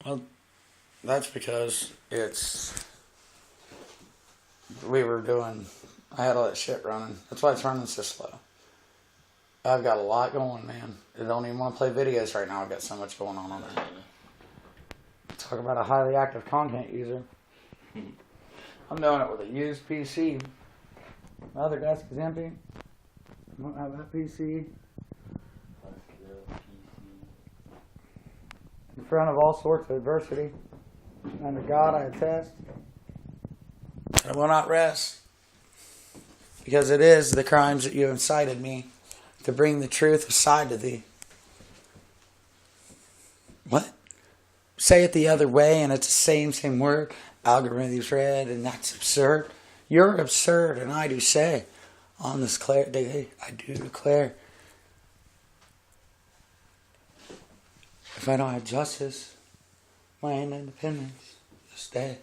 Well, that's because I had all that shit running. That's why it's running so slow. I've got a lot going, man. I don't even want to play videos right now. I've got so much going on there. Talk about a highly active content user. I'm doing it with a used PC. My other desk is empty. I don't have that PC. In front of all sorts of adversity. Under God I attest. I will not rest. Because it is the crimes that you have incited me to bring the truth aside to thee. What? Say it the other way and it's the same word. Algorithms read and that's absurd. You're absurd and I do say on this day I do declare if I don't have justice, my independence this day.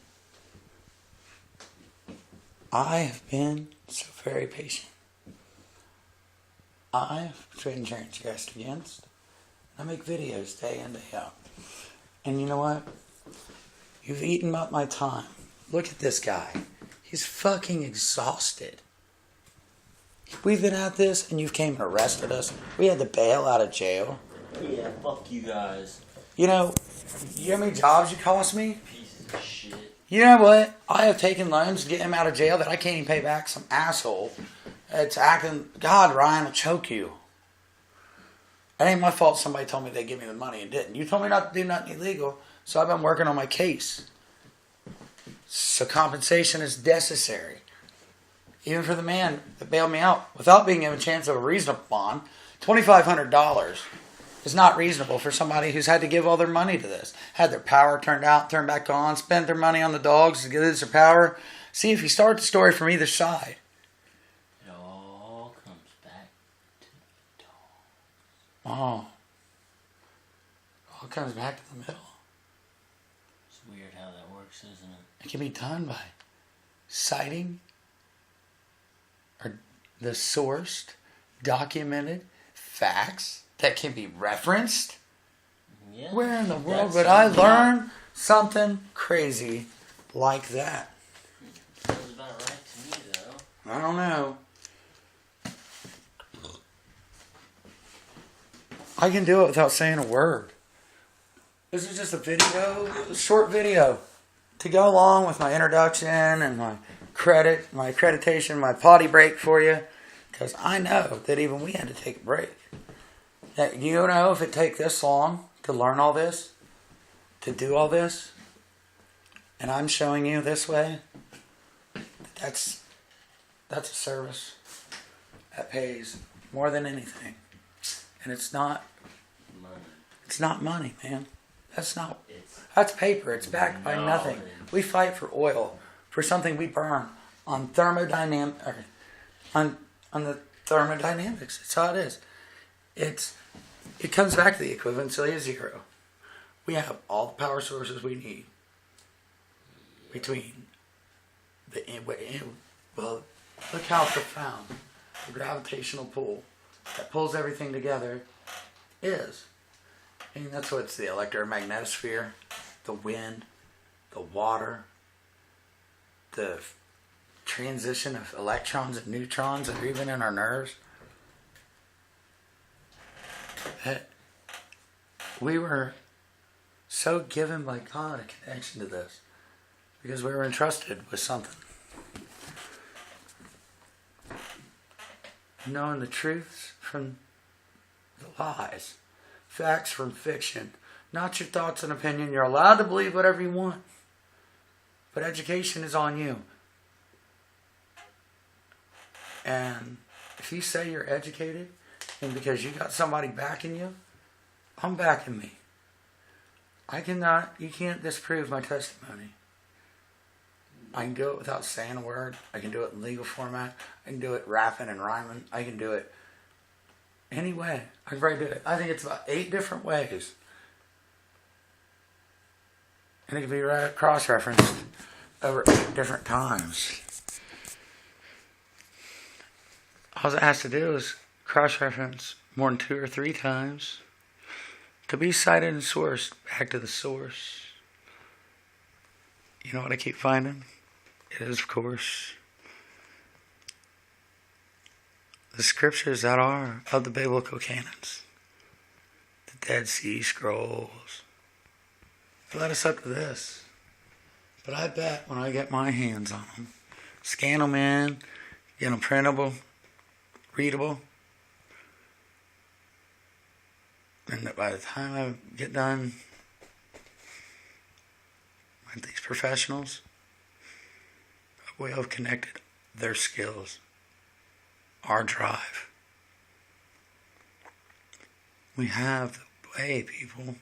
I have been so very patient. I've been transgressed against. I make videos day in, day out. And you know what? You've eaten up my time. Look at this guy. He's fucking exhausted. We've been at this and you came and arrested us. We had to bail out of jail. Yeah, fuck you guys. You know how many jobs you cost me? Pieces of shit. You know what? I have taken loans to get him out of jail that I can't even pay back. Some asshole. It's acting, God, Ryan, I'll choke you. It ain't my fault somebody told me they'd give me the money and didn't. You told me not to do nothing illegal, so I've been working on my case. So compensation is necessary. Even for the man that bailed me out without being given a chance of a reasonable bond, $2,500 is not reasonable for somebody who's had to give all their money to this. Had their power turned back on, spent their money on the dogs to get their power. See, if you start the story from either side, it all comes back to the dogs. Oh. All comes back to the middle. It's weird how that works, isn't it? It can be done by citing or the sourced, documented facts that can be referenced. Yeah, where in the world would I learn something crazy like that? Sounds about right to me, though. I don't know. I can do it without saying a word. This is just a short video to go along with my introduction and my accreditation, my potty break for you. Because I know that even we had to take a break. That you know, if it take this long to learn all this, to do all this, and I'm showing you this way, that's a service that pays more than anything. And it's not money. It's not money, man. That's paper. It's backed by nothing. We fight for oil, for something we burn on on the thermodynamics. That's how it is. It comes back to the equivalency of zero. We have all the power sources we need between look how profound the gravitational pull that pulls everything together is. And that's what's the electromagnetosphere, the wind, the water, the transition of electrons and neutrons that are even in our nerves. We were so given by God a connection to this because we were entrusted with something. Knowing the truths from the lies, facts from fiction, not your thoughts and opinion. You're allowed to believe whatever you want, but education is on you. And if you say you're educated, and because you got somebody backing you, I'm backing me. You can't disprove my testimony. I can do it without saying a word. I can do it in legal format. I can do it rapping and rhyming. I can do it any way. I can probably do it. I think it's about 8 different ways. And it can be cross-referenced over 8 different times. All it has to do is cross-reference more than 2 or 3 times to be cited and sourced back to the source. You know what I keep finding? It is, of course, the scriptures that are of the biblical canons. The Dead Sea Scrolls. It led us up to this. But I bet when I get my hands on them, scan them in, get them printable, readable, and that by the time I get done with these professionals, we have connected their skills, our drive. We have the way, people. We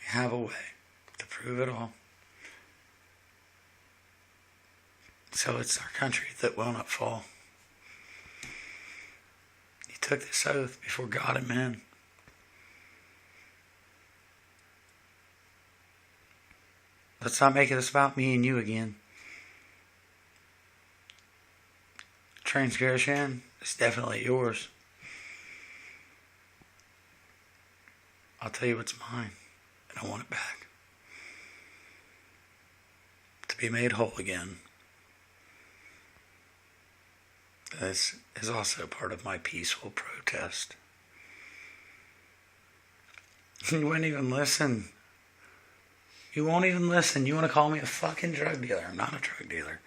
have a way to prove it all. So it's our country that will not fall. He took this oath before God and men. Let's not make this about me and you again. Transgression is definitely yours. I'll tell you what's mine, and I want it back. To be made whole again. This is also part of my peaceful protest. You wouldn't even listen. You won't even listen. You want to call me a fucking drug dealer. I'm not a drug dealer.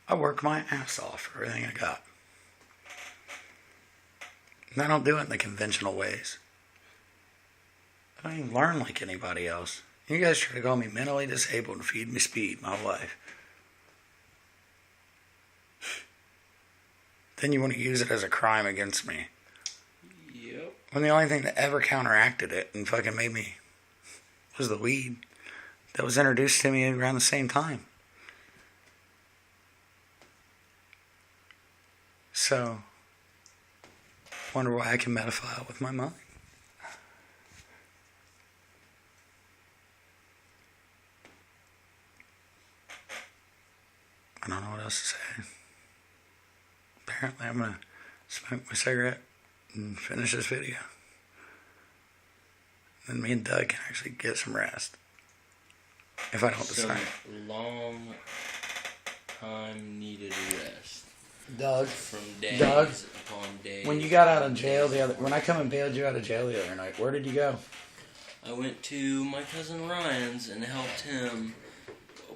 I work my ass off for everything I got. And I don't do it in the conventional ways. I don't even learn like anybody else. You guys try to call me mentally disabled and feed me speed my whole life. Then you want to use it as a crime against me. Yep. When the only thing that ever counteracted it and fucking made me was the weed that was introduced to me around the same time. So, wonder why I can metaphile with my mind. I don't know what else to say. Apparently I'm going to smoke my cigarette and finish this video. Then me and Doug can actually get some rest. If I don't decide. Long time needed rest. Doug. From days upon days. When you got out of jail when I come and bailed you out of jail the other night, where did you go? I went to my cousin Ryan's and helped him.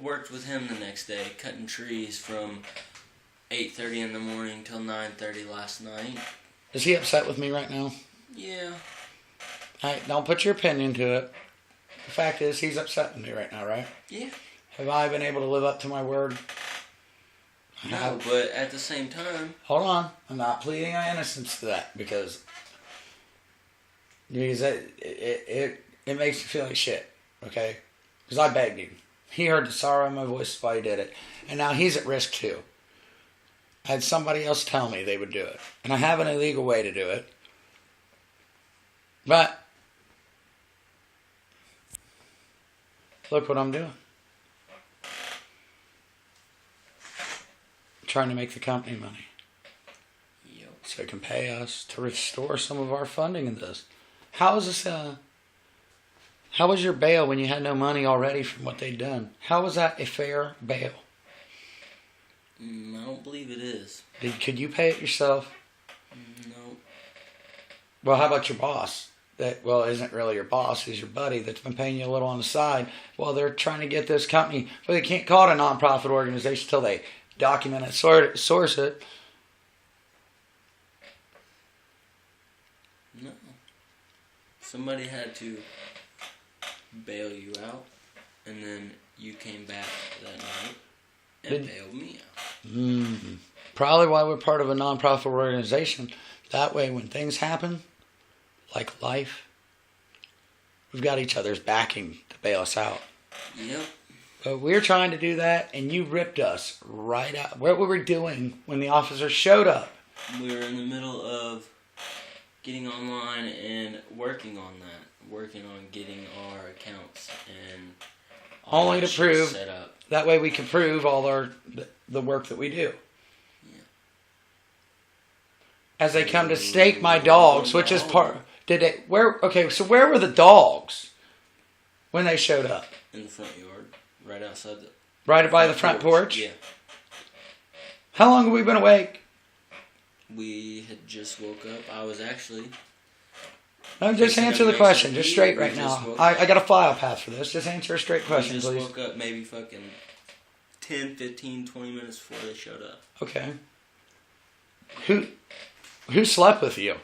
Worked with him the next day, cutting trees from 8:30 in the morning till 9:30 last night. Is he upset with me right now? Yeah. Alright, don't put your opinion to it. The fact is, he's upset with me right now, right? Yeah. Have I been able to live up to my word? No, but at the same time... Hold on. I'm not pleading my innocence to that, because it makes me feel like shit, okay? Because I begged him. He heard the sorrow in my voice, that's why he did it. And now he's at risk too. I had somebody else tell me they would do it. And I have an illegal way to do it. But look what I'm doing. I'm trying to make the company money. Yep. So it can pay us to restore some of our funding in this. How is this how was your bail when you had no money already from what they'd done? How was that a fair bail? I don't believe it is. Could you pay it yourself? No. Well, how about your boss? That isn't really your boss, he's your buddy that's been paying you a little on the side while they're trying to get this company. But they can't call it a non-profit organization until they document it, source it. No. Somebody had to bail you out, and then you came back that night and bailed me out. Probably why we're part of a non-profit organization. That way, when things happen, like life, we've got each other's backing to bail us out. Yep. But we're trying to do that, and you ripped us right out. What were we doing when the officers showed up? We were in the middle of getting online and working on that. Working on getting our accounts and all only that to shit prove set up. That way we can prove all the work that we do. Yeah. As they come to stake my dogs, which is part. Where were the dogs? when they showed up? In the front yard, right outside the... Right by the front porch? Yeah. How long have we been awake? We had just woke up. I was actually... No, just answer the question. Just straight right now. I got a file path for this. Just answer a straight question, please. We please. just woke up maybe fucking 10, 15, 20 minutes before they showed up. Okay. Who slept with you?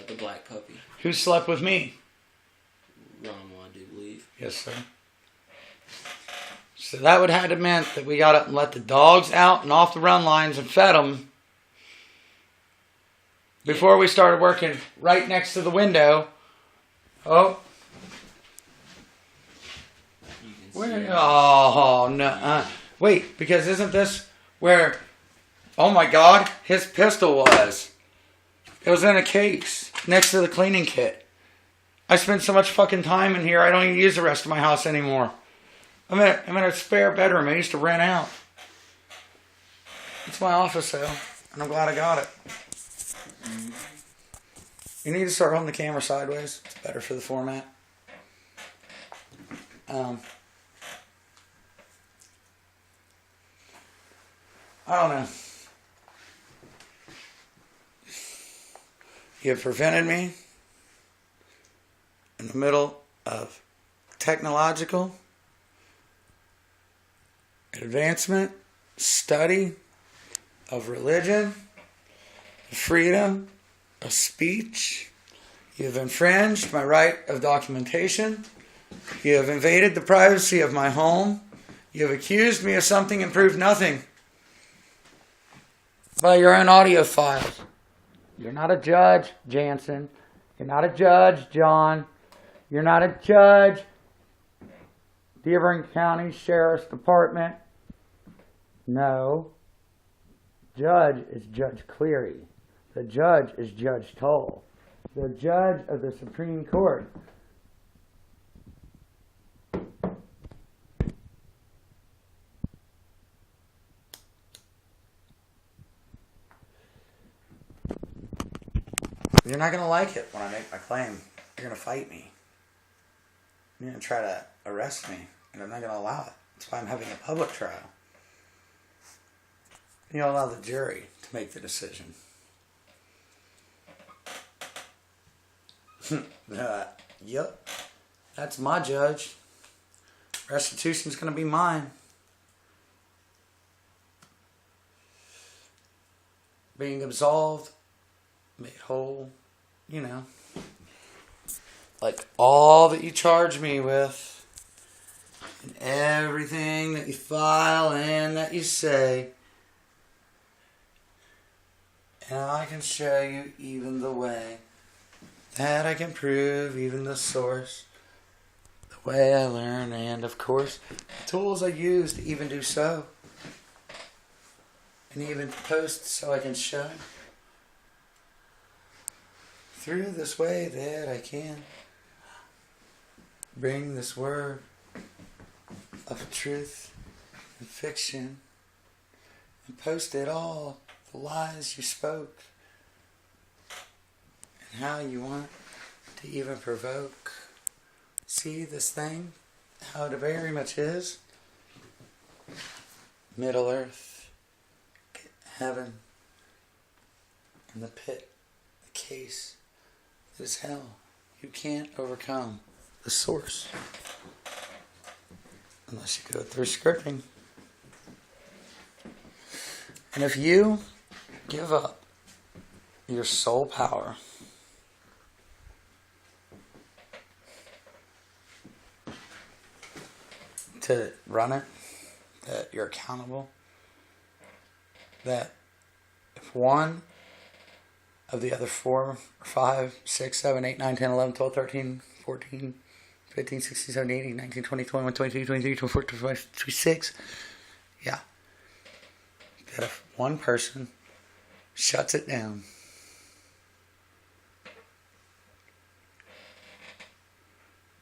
The black puppy. Who slept with me? Ronwa, I do believe. Yes, sir. So that would have meant that we got up and let the dogs out and off the run lines and fed them before we started working right next to the window. Oh. Oh, no. Wait, because isn't this where, oh my God, his pistol was? It was in a case next to the cleaning kit. I spent so much fucking time in here, I don't even use the rest of my house anymore. I'm in a spare bedroom I used to rent out. It's my office, though, and I'm glad I got it. You need to start holding the camera sideways. It's better for the format. I don't know. You have prevented me in the middle of technological advancement, study of religion, freedom of speech. You have infringed my right of documentation. You have invaded the privacy of my home. You have accused me of something and proved nothing by your own audio files. You're not a judge, Jansen. You're not a judge, John. You're not a judge, Dearborn County Sheriff's Department. No. Judge is Judge Cleary. The judge is Judge Toll. The judge of the Supreme Court. You're not going to like it when I make my claim. You're going to fight me. You're going to try to arrest me, and I'm not going to allow it. That's why I'm having a public trial. You'll allow the jury to make the decision. Yep. That's my judge. Restitution's going to be mine. Being absolved, made whole, you know. Like all that you charge me with, and everything that you file and that you say. And I can show you even the way that I can prove even the source, the way I learn, and of course, the tools I use to even do so. And even post so I can show through this way that I can bring this word of truth and fiction and post it all, the lies you spoke and how you want to even provoke. See this thing, how it very much is. Middle Earth, heaven, and the pit, the case that is hell. You can't overcome the source unless you go through scripting. And if you give up your soul power to run it, that you're accountable, that if one of the other 4, 5, 6, 7, 8, 9, 10, 11, 12, 13, 14, 15, 16, 17, 18, 19, 20, 21, 22, 23, 24, 25, 26. Yeah. That if one person shuts it down,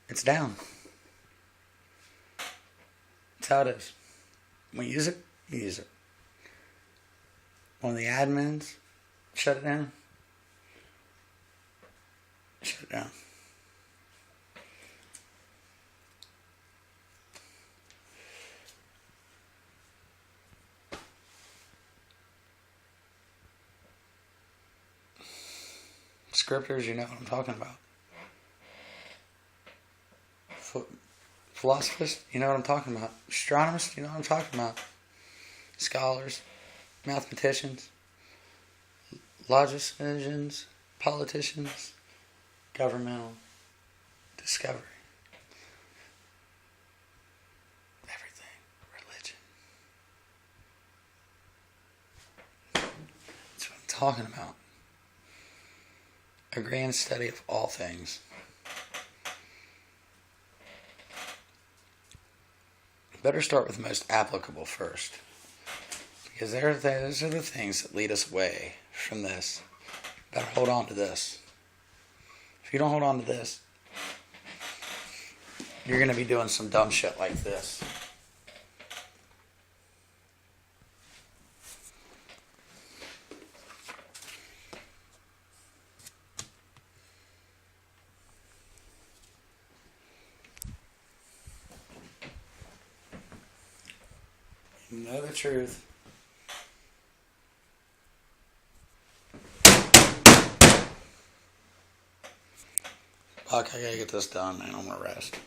it's down. That's how it is. When you use it, you use it. One of the admins shut it down, shut it down. Scripters, you know what I'm talking about. Philosophers, you know what I'm talking about. Astronomers, you know what I'm talking about. Scholars, mathematicians, logicians, politicians, governmental discovery. Everything. Religion. That's what I'm talking about. A grand study of all things. Better start with the most applicable first. Because those are the things that lead us away from this. Better hold on to this. If you don't hold on to this, you're going to be doing some dumb shit like this. You know the truth. Fuck, I gotta get this done, man. I'm gonna rest.